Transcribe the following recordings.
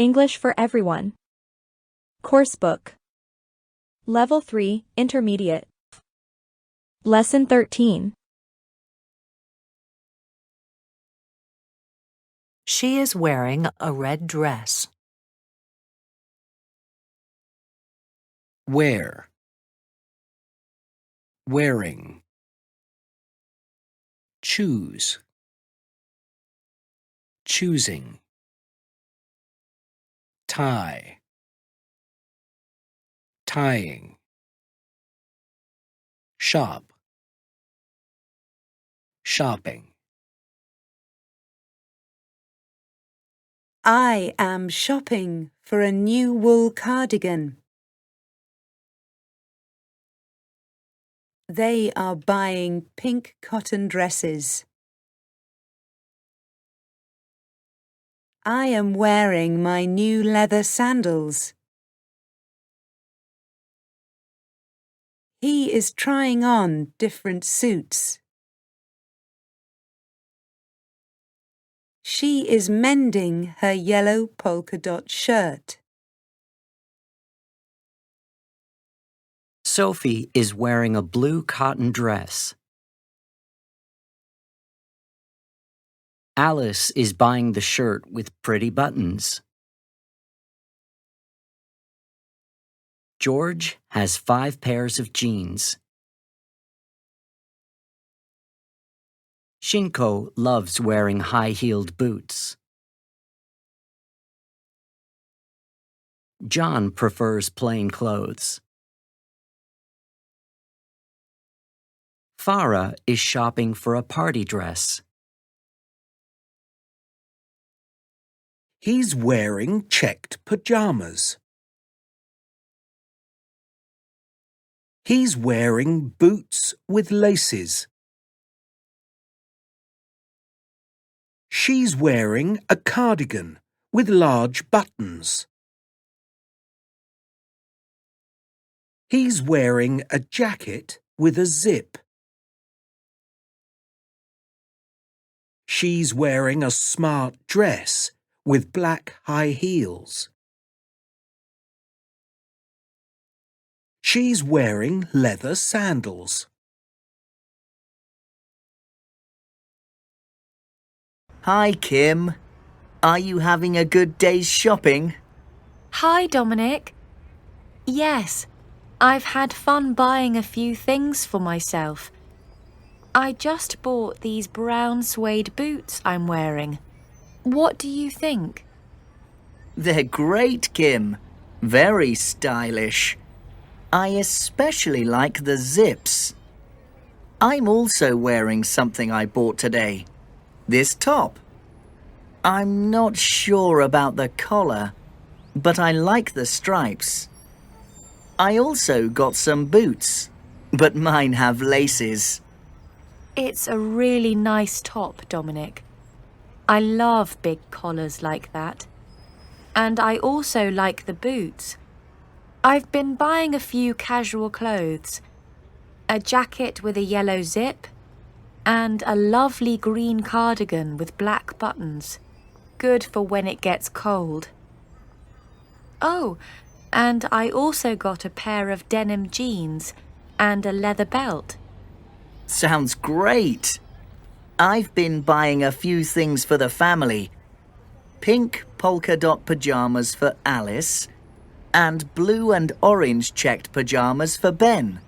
English for Everyone. Coursebook. Level 3, Intermediate. Lesson 13. She is wearing a red dress. Wear. Wearing. Choose. Choosing. Tie. Tying. Shop. Shopping. I am shopping for a new wool cardigan. They are buying pink cotton dresses. I am wearing my new leather sandals. He is trying on different suits. She is mending her yellow polka dot shirt. Sophie is wearing a blue cotton dress. Alice is buying the shirt with pretty buttons. George has 5 pairs of jeans. Shinko loves wearing high-heeled boots. John prefers plain clothes. Farah is shopping for a party dress. He's wearing checked pajamas. He's wearing boots with laces. She's wearing a cardigan with large buttons. He's wearing a jacket with a zip. She's wearing a smart dress with black high heels. She's wearing leather sandals. Hi, Kim. Are you having a good day's shopping? Hi, Dominic. Yes, I've had fun buying a few things for myself. I just bought these brown suede boots I'm wearing. What do you think? They're great, Kim. Very stylish. I especially like the zips. I'm also wearing something I bought today. This top. I'm not sure about the collar, but I like the stripes. I also got some boots, but mine have laces. It's a really nice top, Dominic. I love big collars like that. And I also like the boots. I've been buying a few casual clothes. A jacket with a yellow zip, and a lovely green cardigan with black buttons. Good for when it gets cold. Oh, and I also got a pair of denim jeans and a leather belt. Sounds great. I've been buying a few things for the family. Pink polka dot pajamas for Alice and blue and orange checked pajamas for Ben.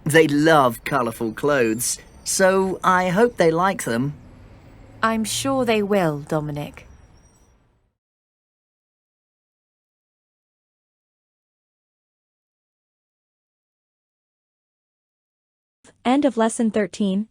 They love colourful clothes, so I hope they like them. I'm sure they will, Dominic. End of Lesson 13.